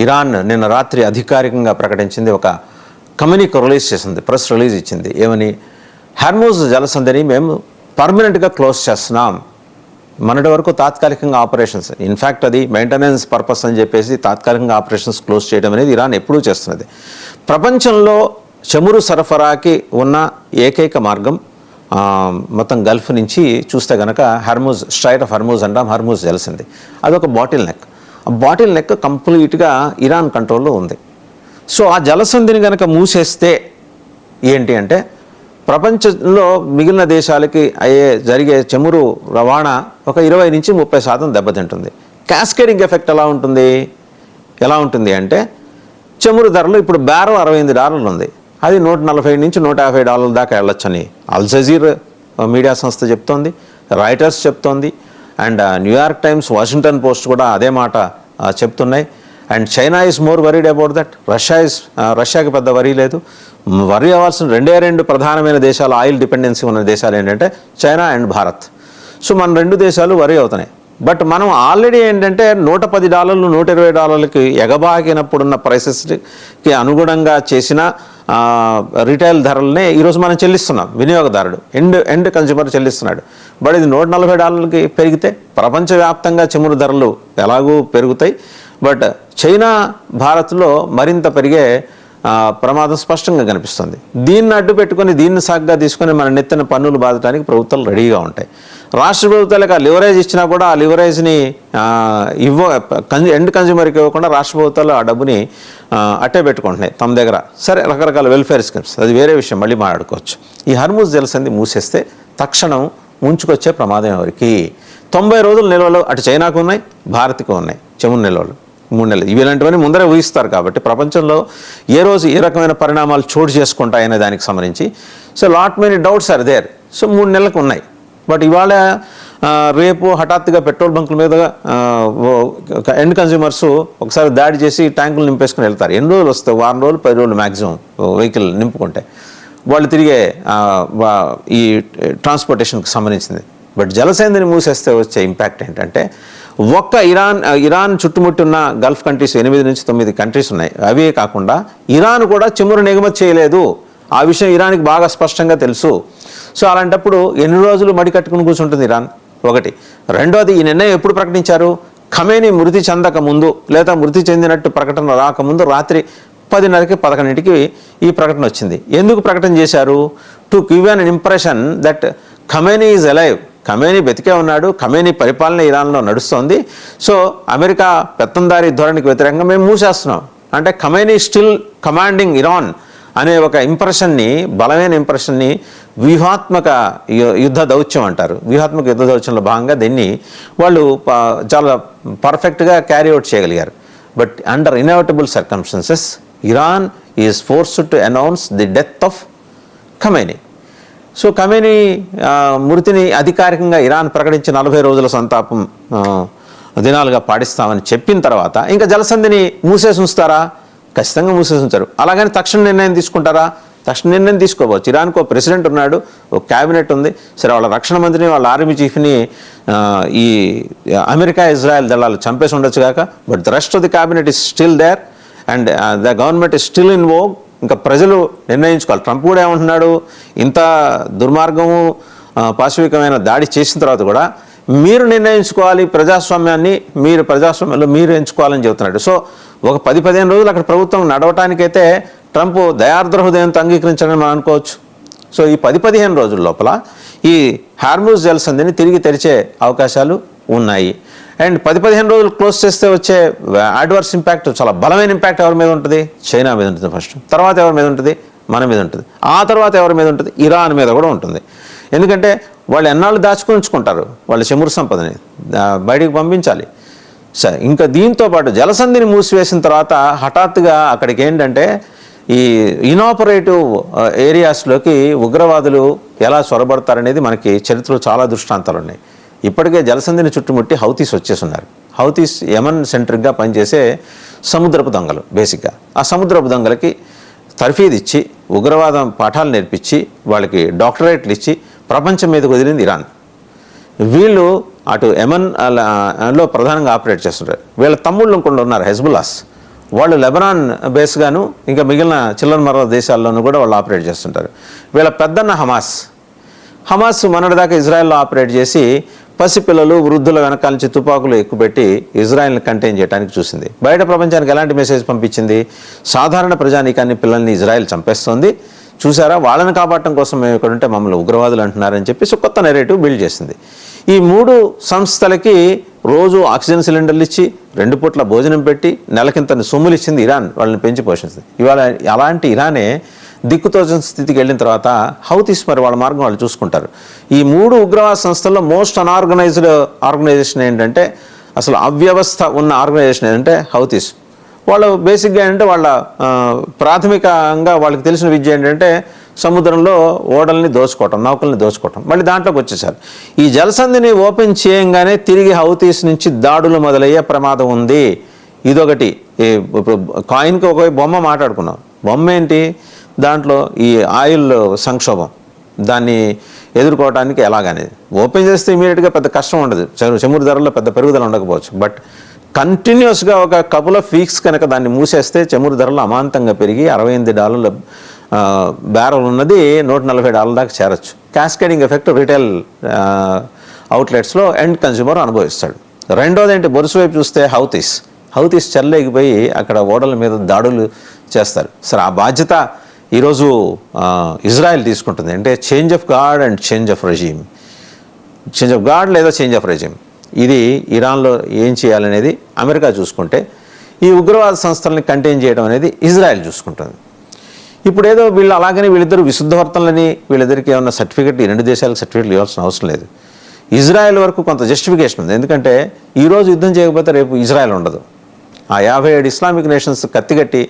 Iran నిన్న రాత్రి అధికారికంగా ప్రకటించింది, ఒక కమ్యూనికే రిలీజ్ చేసింది, ప్రెస్ రిలీజ్ ఇచ్చింది. ఏమని? హార్మూజ్ జలసంధిని మేము పర్మనెంట్గా క్లోజ్ చేస్తున్నాం. మొన్నటి వరకు తాత్కాలికంగా ఆపరేషన్స్, ఇన్ఫ్యాక్ట్ అది మెయింటెనెన్స్ పర్పస్ అని చెప్పేసి తాత్కాలికంగా ఆపరేషన్స్ క్లోజ్ చేయడం అనేది ఇరాన్ ఎప్పుడూ చేస్తున్నది. ప్రపంచంలో చమురు సరఫరాకి ఉన్న ఏకైక మార్గం మొత్తం గల్ఫ్ నుంచి చూస్తే కనుక హర్మూజ్, స్ట్రైట్ ఆఫ్ హర్మూజ్ అంటాం, హర్మూజ్ జలసంధి. అదొక బాటిల్ నెక్. ఆ బాటిల్ నెక్ కంప్లీట్గా ఇరాన్ కంట్రోల్లో ఉంది. సో ఆ జలసంధిని కనుక మూసేస్తే ఏంటి అంటే ప్రపంచంలో మిగిలిన దేశాలకి జరిగే చమురు రవాణా ఒక 20 నుంచి 30% దెబ్బతింటుంది. క్యాస్కేడింగ్ ఎఫెక్ట్ ఎలా ఉంటుంది అంటే చమురు ధరలు ఇప్పుడు బ్యారెల్ $68 ఉంది, అది $140 నుంచి $150 దాకా వెళ్ళొచ్చని అల్ జజీరా మీడియా సంస్థ చెప్తోంది, రాయిటర్స్ చెప్తోంది, and New York Times, Washington Post కూడా అదే మాట చెప్తున్నాయి. And China is more worried about that. రష్యాకి పెద్ద వరీ లేదు. వరీ అవ్వాల్సిన రెండు ప్రధానమైన దేశాలు, ఆయిల్ డిపెండెన్సీ ఉన్న దేశాలు ఏంటంటే చైనా అండ్ భారత్. సో మన రెండు దేశాలు వరీ అవుతున్నాయి. బట్ మనం ఆల్రెడీ ఏంటంటే $110, $120కి ఎగబాకినప్పుడున్న ప్రైసెస్కి అనుగుణంగా చేసిన రిటైల్ ధరలనే ఈరోజు మనం చెల్లిస్తున్నాం. వినియోగదారుడు, ఎండ్ కన్జ్యూమర్ చెల్లిస్తున్నాడు. బట్ ఇది $140కి పెరిగితే ప్రపంచవ్యాప్తంగా చమురు ధరలు ఎలాగూ పెరుగుతాయి. బట్ చైనా, భారత్లో మరింత పెరిగే ప్రమాదం స్పష్టంగా కనిపిస్తుంది. దీన్ని అడ్డు పెట్టుకొని, దీన్ని సాగ్గా తీసుకొని మన నెత్తిన పన్నులు బాధడానికి ప్రభుత్వాలు రెడీగా ఉంటాయి. రాష్ట్ర ప్రభుత్వాలకు ఆ లివరేజ్ ఇచ్చినా కూడా ఆ లివరేజ్ని ఎండ్ కన్జ్యూమర్కి ఇవ్వకుండా రాష్ట్ర ప్రభుత్వాలు ఆ డబ్బుని అట్టే పెట్టుకుంటున్నాయి తమ దగ్గర. సరే, రకరకాల వెల్ఫేర్ స్కీమ్స్, అది వేరే విషయం, మళ్ళీ మాట్లాడుకోవచ్చు. ఈ హర్మూజ్ జలసంధి మూసేస్తే తక్షణం ముంచుకొచ్చే ప్రమాదం ఎవరికి? 90 రోజుల నిల్వలు అటు చైనాకు ఉన్నాయి, భారత్కు ఉన్నాయి చమురు నిల్వలు 3 నెలలు. ఇలాంటివన్నీ ముందరే ఊహిస్తారు కాబట్టి ప్రపంచంలో ఏ రోజు ఏ రకమైన పరిణామాలు చోటు చేసుకుంటాయనే దానికి సంబంధించి so lot many doubts are there. So 3 నెలలకు ఉన్నాయి. బట్ ఇవాళ రేపు హఠాత్తుగా పెట్రోల్ బంకుల మీద ఎండ్ కన్జ్యూమర్స్ ఒకసారి దాడి చేసి ట్యాంకులు నింపేసుకుని వెళ్తారు. ఎన్ని రోజులు వస్తాయి? వారం రోజులు, 10 రోజులు మ్యాక్సిమం వెహికల్ నింపుకుంటే వాళ్ళు తిరిగే ఈ ట్రాన్స్పోర్టేషన్కి సంబంధించింది. బట్ జలసంధిని మూసేస్తే వచ్చే ఇంపాక్ట్ ఏంటంటే ఒక్క ఇరాన్ చుట్టుముట్టి ఉన్న గల్ఫ్ కంట్రీస్ 8 నుంచి 9 కంట్రీస్ ఉన్నాయి. అవే కాకుండా ఇరాన్ కూడా చమురును ఎగుమతి చేయలేదు. ఆ విషయం ఇరాన్కి బాగా స్పష్టంగా తెలుసు. సో అలాంటప్పుడు ఎన్ని రోజులు మడి కట్టుకుని కూర్చుంటుంది ఇరాన్? ఒకటి. రెండోది, ఈ నిర్ణయం ఎప్పుడు ప్రకటించారు? ఖమేనీ మృతి చెందక ముందు, లేదా మృతి చెందినట్టు ప్రకటన రాకముందు రాత్రి 10:30కి 11కి ఈ ప్రకటన వచ్చింది. ఎందుకు ప్రకటన చేశారు? To give an impression that Khamenei is alive. Khamenei బతికే ఉన్నాడు, ఖమేనీ పరిపాలన ఇరాన్లో నడుస్తోంది. సో అమెరికా పెత్తందారీ ధోరణికి వ్యతిరేకంగా మేము మూసేస్తున్నాం అంటే ఖమేనీ స్టిల్ కమాండింగ్ ఇరాన్ అనే ఒక ఇంప్రెషన్ని, బలమైన ఇంప్రెషన్ని వ్యూహాత్మక యుద్ధ దౌత్యం అంటారు. వ్యూహాత్మక యుద్ధ దౌత్యంలో భాగంగా దీన్ని వాళ్ళు చాలా పర్ఫెక్ట్గా క్యారీ అవుట్ చేయగలిగారు. But under inevitable circumstances Iran is forced to announce the death of Khamenei. So Khamenei మృతిని అధికారికంగా ఇరాన్ ప్రకటించి 40 రోజుల సంతాపం దినాలుగా పాటిస్తామని చెప్పిన తర్వాత ఇంకా జలసంధిని మూసేసి ఉంచుతారా? ఖచ్చితంగా మూసేసి ఉంచారు. అలాగని తక్షణ నిర్ణయం తీసుకుంటారా? తక్షణ నిర్ణయం తీసుకోవచ్చు. ఇరాన్కు ఒక ప్రెసిడెంట్ ఉన్నాడు, ఒక క్యాబినెట్ ఉంది. సరే, వాళ్ళ రక్షణ మంత్రిని, వాళ్ళ ఆర్మీ చీఫ్ని ఈ అమెరికా, ఇజ్రాయెల్ దళాలు చంపేసి ఉండొచ్చు కాక, but the rest of the cabinet is still there and the government is still in vogue. ఇంకా ప్రజలు నిర్ణయించుకోవాలి. ట్రంప్ కూడా ఏమంటున్నాడు? ఇంత దుర్మార్గము, పాశవికమైన దాడి చేసిన తర్వాత కూడా మీరు నిర్ణయించుకోవాలి ప్రజాస్వామ్యాన్ని, మీరు ప్రజాస్వామ్యంలో మీరు ఎంచుకోవాలని చెబుతున్నాడు. సో ఒక 10-15 రోజులు అక్కడ ప్రభుత్వం నడవటానికైతే ట్రంప్ దయార్ద్ర హృదయంతో అంగీకరించాలని మనం అనుకోవచ్చు. సో ఈ 10-15 రోజుల లోపల ఈ హార్మూజ్ జలసంధిని తిరిగి తెరిచే అవకాశాలు ఉన్నాయి. అండ్ 10-15 రోజులు క్లోజ్ చేస్తే వచ్చే అడ్వర్స్ ఇంపాక్ట్, చాలా బలమైన ఇంపాక్ట్ ఎవరి మీద ఉంటుంది? చైనా మీద ఉంటుంది ఫస్ట్. తర్వాత ఎవరి మీద ఉంటుంది? మన మీద ఉంటుంది. ఆ తర్వాత ఎవరి మీద ఉంటుంది? ఇరాన్ మీద కూడా ఉంటుంది. ఎందుకంటే వాళ్ళు ఎన్నాళ్ళు దాచుకుని ఉంచుకుంటారు వాళ్ళ చమురు సంపదని, బయటికి పంపించాలి. సరే, ఇంకా దీంతో పాటు జలసంధిని మూసివేసిన తర్వాత హఠాత్తుగా అక్కడికి ఏంటంటే ఈ ఇనాపరేటివ్ ఏరియాస్లోకి ఉగ్రవాదులు ఎలా చొరబడతారనేది మనకి చరిత్రలో చాలా దృష్టాంతాలు ఉన్నాయి. ఇప్పటికే జలసంధిని చుట్టుముట్టి హౌతీస్ వచ్చేస్తున్నారు. హౌతీస్ యమన్ సెంట్రిక్గా పనిచేసే సముద్రపు దొంగలు. బేసిక్గా ఆ సముద్రపు దొంగలకి తర్ఫీదు ఇచ్చి, ఉగ్రవాదం పాఠాలు నేర్పించి, వాళ్ళకి డాక్టరేట్లు ఇచ్చి ప్రపంచం మీదకి వదిలింది ఇరాన్. వీళ్ళు అటు యమన్లో ప్రధానంగా ఆపరేట్ చేస్తుంటారు. వీళ్ళ తమ్ముళ్ళు ఇంకొండ ఉన్నారు, హెజ్బుల్లాస్. వాళ్ళు లెబనాన్ బేస్గాను ఇంకా మిగిలిన చిల్లర మర్ర దేశాల్లోనూ కూడా వాళ్ళు ఆపరేట్ చేస్తుంటారు. వీళ్ళ పెద్దన్న హమాస్ మొన్నటిదాకా ఇజ్రాయెల్లో ఆపరేట్ చేసి పసిపిల్లలు వృద్ధుల వెనకాల నుంచి తుపాకులు ఎక్కుపెట్టి ఇజ్రాయెల్ని కంటైన్ చేయడానికి చూసింది. బయట ప్రపంచానికి ఎలాంటి మెసేజ్ పంపించింది? సాధారణ ప్రజానీకాన్ని పిల్లల్ని ఇజ్రాయెల్ చంపేస్తోంది, చూసారా, వాళ్ళని కాపాడటం కోసం మేము ఇక్కడ ఉంటే మమ్మల్ని ఉగ్రవాదులు అంటున్నారని చెప్పేసి కొత్త నెరేటివ్ బిల్డ్ చేసింది. ఈ 3 సంస్థలకి రోజు ఆక్సిజన్ సిలిండర్లు ఇచ్చి 2 పూట్ల భోజనం పెట్టి నెలకింతని సొమ్ములు ఇచ్చింది ఇరాన్, వాళ్ళని పెంచి పోషించింది. ఇవాళ అలాంటి ఇరానే దిక్కుతోచని స్థితికి వెళ్ళిన తర్వాత హౌతీస్ మరి వాళ్ళ మార్గం వాళ్ళు చూసుకుంటారు. ఈ 3 ఉగ్రవాద సంస్థల్లో మోస్ట్ అన్ఆర్గనైజ్డ్ ఆర్గనైజేషన్ ఏంటంటే, అసలు అవ్యవస్థ ఉన్న ఆర్గనైజేషన్ ఏంటంటే హౌతీస్. వాళ్ళు బేసిక్గా ఏంటంటే వాళ్ళ ప్రాథమికంగా వాళ్ళకి తెలిసిన విద్య ఏంటంటే సముద్రంలో ఓడల్ని దోచుకోవటం, నౌకల్ని దోచుకోవటం. మళ్ళీ దాంట్లోకి వచ్చేసారు. ఈ జలసంధిని ఓపెన్ చేయంగానే తిరిగి హౌతీస్ నుంచి దాడులు మొదలయ్యే ప్రమాదం ఉంది. ఇదొకటి. ఇప్పుడు కాయిన్కి ఒక బొమ్మ మాట్లాడుకున్నాం. బొమ్మ ఏంటి? దాంట్లో ఈ ఆయిల్ సంక్షోభం, దాన్ని ఎదుర్కోవడానికి ఎలాగనేది ఓపెన్ చేస్తే ఇమీడియట్గా పెద్ద కష్టం ఉండదు, చమురు ధరల్లో పెద్ద పెరుగుదల ఉండకపోవచ్చు. బట్ కంటిన్యూస్గా ఒక కపుల్ ఆఫ్ వీక్స్ కనుక దాన్ని మూసేస్తే చమురు ధరలు అమాంతంగా పెరిగి $68 బ్యారెల్ ఉన్నది $140 దాకా చేరచ్చు. క్యాస్కేడింగ్ ఎఫెక్ట్ రిటైల్ అవుట్లెట్స్లో ఎండ్ కన్స్యూమర్ అనుభవిస్తాడు. రెండోది ఏంటి? బొరుసు వైపు చూస్తే హౌతీస్ చెల్లేగిపోయి అక్కడ ఓడల మీద దాడులు చేస్తారు. సరే, ఆ బాధ్యత ఈరోజు ఇజ్రాయెల్ తీసుకుంటుంది. అంటే change of guard and change of regime. Change of guard లేదా చేంజ్ ఆఫ్ రెజీమ్, ఇది ఇరాన్లో ఏం చేయాలనేది అమెరికా చూసుకుంటే, ఈ ఉగ్రవాద సంస్థలని కంటైన్ చేయడం అనేది ఇజ్రాయెల్ చూసుకుంటుంది. ఇప్పుడు ఏదో వీళ్ళు అలాగని వీళ్ళిద్దరు విశుద్ధవర్తనలని వీళ్ళిద్దరికి ఏమన్నా సర్టిఫికెట్, ఈ 2 దేశాలకు సర్టిఫికెట్లు ఇవ్వాల్సిన అవసరం లేదు. ఇజ్రాయెల్ వరకు కొంత జస్టిఫికేషన్ ఉంది. ఎందుకంటే ఈరోజు యుద్ధం చేయకపోతే రేపు ఇజ్రాయెల్ ఉండదు. ఆ 57 ఇస్లామిక్ నేషన్స్ కత్తిగట్టి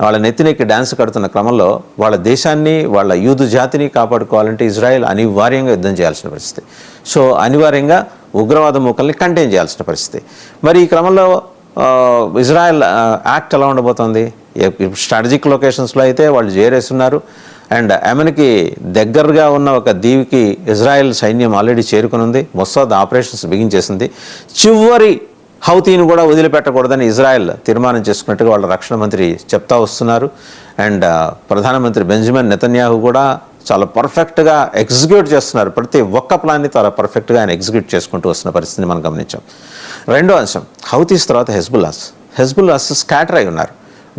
వాళ్ళ నెత్తినెక్కి డ్యాన్స్ కడుతున్న క్రమంలో వాళ్ళ దేశాన్ని, వాళ్ళ యూదు జాతిని కాపాడుకోవాలంటే ఇజ్రాయెల్ అనివార్యంగా యుద్ధం చేయాల్సిన పరిస్థితి. సో అనివార్యంగా ఉగ్రవాద మూకల్ని కంటైన్ చేయాల్సిన పరిస్థితి. మరి ఈ క్రమంలో ఇజ్రాయెల్ యాక్ట్ ఎలా ఉండబోతోంది? స్ట్రాటజిక్ లొకేషన్స్లో అయితే వాళ్ళు చేరేస్తున్నారు. అండ్ యెమెన్కి దగ్గరగా ఉన్న ఒక దీవికి ఇజ్రాయెల్ సైన్యం ఆల్రెడీ చేరుకునుంది. మొస్సాద్ ఆపరేషన్స్ బిగించేసింది. చివరి హౌతీని కూడా వదిలిపెట్టకూడదని ఇజ్రాయెల్ తీర్మానం చేసుకున్నట్టుగా వాళ్ళ రక్షణ మంత్రి చెప్తా వస్తున్నారు. అండ్ ప్రధానమంత్రి బెంజమిన్ నెతన్యాహు కూడా చాలా పర్ఫెక్ట్గా ఎగ్జిక్యూట్ చేస్తున్నారు. ప్రతి ఒక్క ప్లాన్ని చాలా పర్ఫెక్ట్గా ఆయన ఎగ్జిక్యూట్ చేసుకుంటూ వస్తున్న పరిస్థితిని మనం గమనించాం. రెండో అంశం, హౌతీస్ తర్వాత హెజ్బుల్లాస్ స్కాటర్ అయి ఉన్నారు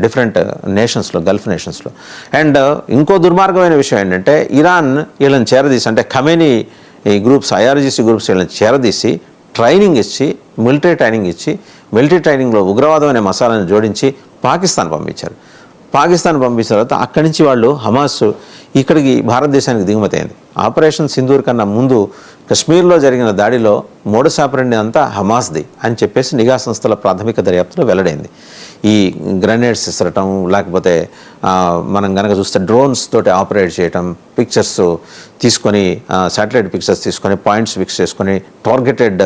డిఫరెంట్ నేషన్స్లో, గల్ఫ్ నేషన్స్లో. అండ్ ఇంకో దుర్మార్గమైన విషయం ఏంటంటే, ఇరాన్ వీళ్ళని చేరదీసి, అంటే ఖమేనీ ఈ గ్రూప్స్, IRGC గ్రూప్స్ వీళ్ళని చేరదీసి ట్రైనింగ్ ఇచ్చి, మిలిటరీ ట్రైనింగ్లో ఉగ్రవాదం అనే మసాలాను జోడించి పాకిస్తాన్ పంపించారు. పాకిస్తాన్ పంపించిన తర్వాత అక్కడి నుంచి వాళ్ళు హమాస్ ఇక్కడికి భారతదేశానికి దిగుమతి అయింది. ఆపరేషన్ సింధూర్ కన్నా ముందు కశ్మీర్లో జరిగిన దాడిలో మోడస్ ఆపరెండి అంతా హమాస్ది అని చెప్పేసి నిఘా సంస్థల ప్రాథమిక దర్యాప్తులో వెల్లడైంది. ఈ గ్రెనేడ్స్ ఇసరటం, లేకపోతే మనం కనుక చూస్తే డ్రోన్స్ తోటి ఆపరేట్ చేయటం, పిక్చర్స్ తీసుకొని, శాటిలైట్ పిక్చర్స్ తీసుకొని పాయింట్స్ ఫిక్స్ చేసుకొని టార్గెటెడ్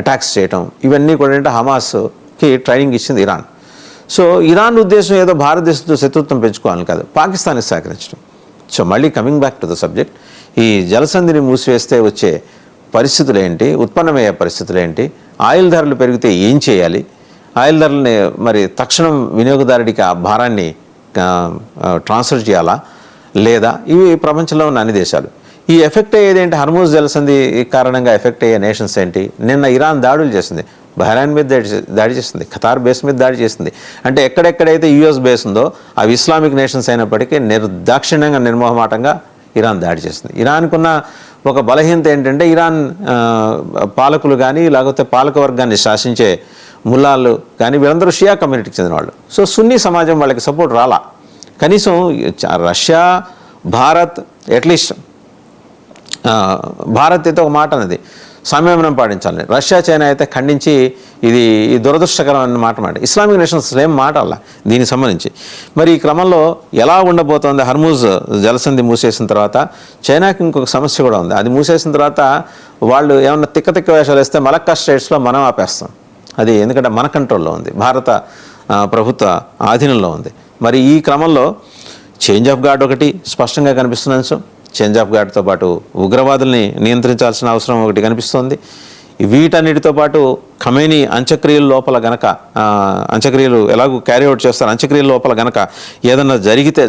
అటాక్స్ చేయటం, ఇవన్నీ కూడా ఏంటంటే హమాస్కి ట్రైనింగ్ ఇచ్చింది ఇరాన్. సో ఇరాన్ ఉద్దేశం ఏదో భారతదేశంతో శత్రుత్వం పెంచుకోవాలని కాదు, పాకిస్తాన్కి సహకరించడం. సో మళ్ళీ coming back to the subject, ఈ జలసంధిని మూసివేస్తే వచ్చే పరిస్థితులు ఏంటి, ఉత్పన్నమయ్యే పరిస్థితులు ఏంటి, ఆయిల్ ధరలు పెరిగితే ఏం చేయాలి, ఆయిల్ ధరలని మరి తక్షణం వినియోగదారుడికి ఆ భారాన్ని ట్రాన్స్ఫర్ చేయాలా లేదా, ఇవి ప్రపంచంలో ఉన్న అన్ని దేశాలు. ఈ ఎఫెక్ట్ అయ్యేది ఏంటి? హర్మూజ్ జలసంధి కారణంగా ఎఫెక్ట్ అయ్యే నేషన్స్ ఏంటి? నిన్న ఇరాన్ దాడులు చేసింది, బహ్రెయిన్ మీద దాడి చేసింది, ఖతార్ బేస్ మీద దాడి చేసింది. అంటే ఎక్కడెక్కడైతే US బేస్ ఉందో అవి ఇస్లామిక్ నేషన్స్ అయినప్పటికీ నిర్దాక్షిణ్యంగా, నిర్మోహమాటంగా ఇరాన్ దాడి చేసింది. ఇరాన్కున్న ఒక బలహీనత ఏంటంటే, ఇరాన్ పాలకులు కానీ లేకపోతే పాలకవర్గాన్ని శాసించే ముల్లాలు కానీ వీళ్ళందరూ షియా కమ్యూనిటీకి చెందిన వాళ్ళు. సో సున్నీ సమాజం వాళ్ళకి సపోర్ట్ రాలా. కనీసం రష్యా, భారత్, అట్లీస్ట్ భారత్ అయితే ఒక మాట అనేది సంయమనం పాటించాలని, రష్యా, చైనా అయితే ఖండించి ఇది దురదృష్టకరమైన మాట. ఇస్లామిక్ నేషన్స్ ఏం మాట అలా దీనికి సంబంధించి. మరి ఈ క్రమంలో ఎలా ఉండబోతోంది? హర్మూజ్ జలసంధి మూసేసిన తర్వాత చైనాకి ఇంకొక సమస్య కూడా ఉంది. అది మూసేసిన తర్వాత వాళ్ళు ఏమన్నా తిక్క వేషాలు వేస్తే మలక్కా స్టేట్స్లో మనం ఆపేస్తాం. అది ఎందుకంటే మన కంట్రోల్లో ఉంది, భారత ప్రభుత్వ ఆధీనంలో ఉంది. మరి ఈ క్రమంలో చేంజ్ ఆఫ్ గార్డ్ ఒకటి స్పష్టంగా కనిపిస్తున్న అంశం. చేంజ్ ఆఫ్ గార్డ్తో పాటు ఉగ్రవాదుల్ని నియంత్రించాల్సిన అవసరం ఒకటి కనిపిస్తోంది. వీటన్నిటితో పాటు ఖమేనీ అంత్యక్రియల లోపల గనక అంత్యక్రియలు ఎలాగూ క్యారీ అవుట్ చేస్తారు, అంత్యక్రియల లోపల గనక ఏదన్నా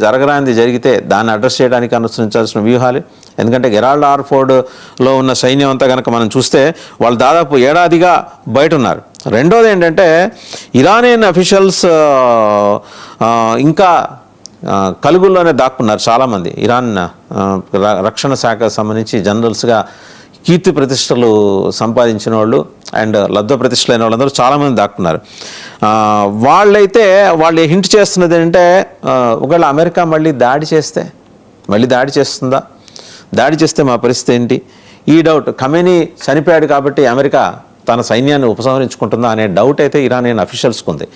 జరగరానిది జరిగితే దాన్ని అడ్రస్ చేయడానికి అనుసరించాల్సిన వ్యూహాలు. ఎందుకంటే గెరాల్డ్ ఆర్ ఫోర్డ్లో ఉన్న సైన్యం అంతా కనుక మనం చూస్తే వాళ్ళు దాదాపు ఏడాదిగా బయట ఉన్నారు. రెండోది ఏంటంటే ఇరానియన్ అఫీషియల్స్ ఇంకా కలుగుల్లోనే దాక్కున్నారు చాలామంది. ఇరాన్ రక్షణ శాఖకు సంబంధించి జనరల్స్గా కీర్తి ప్రతిష్టలు సంపాదించిన వాళ్ళు అండ్ లబ్ధ ప్రతిష్టలైన వాళ్ళందరూ చాలామంది దాక్కున్నారు. వాళ్ళు హింట్ చేస్తున్నది ఏంటంటే ఒకవేళ అమెరికా మళ్ళీ దాడి చేస్తుందా, దాడి చేస్తే మా పరిస్థితి ఏంటి, ఈ డౌట్. ఖమేనీ చనిపోయాడు కాబట్టి అమెరికా తన సైన్యాన్ని ఉపసంహరించుకుంటుందా అనే డౌట్ అయితే ఇరానియన్ అఫీషియల్స్కి ఉంది.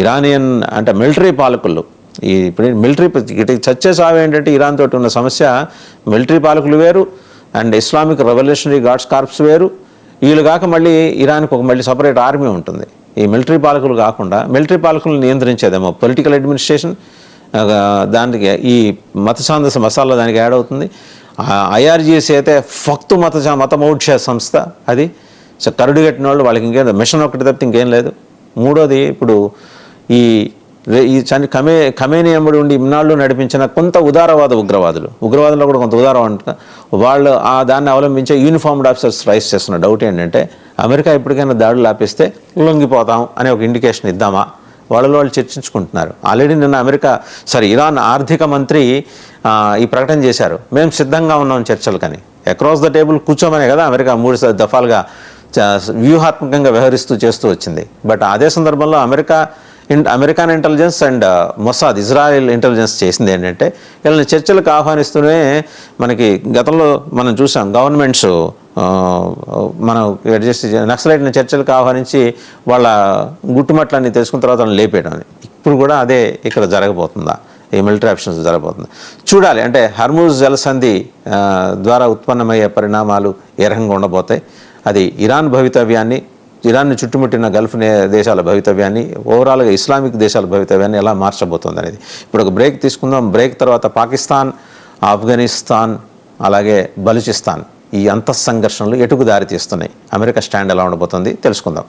ఇరానియన్ అంటే మిలిటరీ పాలకులు ఇప్పుడు మిలిటరీ చచ్చే సాగు ఏంటంటే ఇరాన్ తోటి ఉన్న సమస్య మిలిటరీ పాలకులు వేరు and Islamic revolutionary guards corps వేరు. వీళ్ళు కాక మళ్ళీ ఇరాన్కి మళ్ళీ సపరేట్ ఆర్మీ ఉంటుంది. ఈ మిలిటరీ పాలకులు కాకుండా మిలిటరీ పాలకులను నియంత్రించేదేమో పొలిటికల్ అడ్మినిస్ట్రేషన్, దానికి ఈ మత సాందస మసాలా దానికి యాడ్ అవుతుంది. IRGC అయితే ఫక్తు మతమౌఢ్య సంస్థ, అది సో కరుడు కట్టిన వాళ్ళు వాళ్ళకి ఇంకేం మిషన్ ఒకటి తప్పితే ఇంకేం లేదు. మూడోది ఇప్పుడు ఈ ఖమేనీ ఎంబడి ఉండి ఇన్నాళ్ళు నడిపించిన కొంత ఉదారవాద ఉగ్రవాదుల్లో కూడా కొంత ఉదారవాద వాళ్ళు దాన్ని అవలంబించే యూనిఫార్మ్డ్ ఆఫీసర్స్ రైస్ చేస్తున్న డౌట్ ఏంటంటే అమెరికా ఇప్పటికైనా దాడులు ఆపిస్తే లొంగిపోతాం అనే ఒక ఇండికేషన్ ఇద్దామా, వాళ్ళు చర్చించుకుంటున్నారు. ఆల్రెడీ నిన్న ఇరాన్ ఆర్థిక మంత్రి ఈ ప్రకటన చేశారు, మేము సిద్ధంగా ఉన్నాం చర్చలకని. అక్రాస్ ద టేబుల్ కూర్చోమనే కదా అమెరికా 3 దఫాలుగా వ్యూహాత్మకంగా వ్యవహరిస్తూ చేస్తూ వచ్చింది. బట్ అదే సందర్భంలో American intelligence and Mossad Israel intelligence చేసింది ఏంటంటే వీళ్ళని చర్చలకు ఆహ్వానిస్తూనే మనకి గతంలో మనం చూసాం గవర్నమెంట్స్ మనం నక్సలైట్ని చర్చలకు ఆహ్వానించి వాళ్ళ గుట్టుమట్లన్నీ తెలుసుకున్న తర్వాత వాళ్ళని లేపేయడం. ఇప్పుడు కూడా అదే ఇక్కడ జరగబోతుందా, ఈ మిలిటరీ ఆప్షన్స్ జరగబోతుందా చూడాలి. అంటే హర్మూజ్ జలసంధి ద్వారా ఉత్పన్నమయ్యే పరిణామాలు ఏ రకంగా ఉండబోతాయి, అది ఇరాన్ని చుట్టుముట్టిన గల్ఫ్ దేశాల భవితవ్యాన్ని, ఓవరాల్గా ఇస్లామిక్ దేశాల భవితవ్యాన్ని ఎలా మార్చబోతుంది అనేది. ఇప్పుడు ఒక బ్రేక్ తీసుకుందాం. బ్రేక్ తర్వాత పాకిస్తాన్, ఆఫ్ఘనిస్తాన్ అలాగే బలూచిస్తాన్ ఈ అంతఃసంఘర్షణలు ఎటుకు దారి తీస్తున్నాయి, అమెరికా స్టాండ్ ఎలా ఉండబోతుంది తెలుసుకుందాం.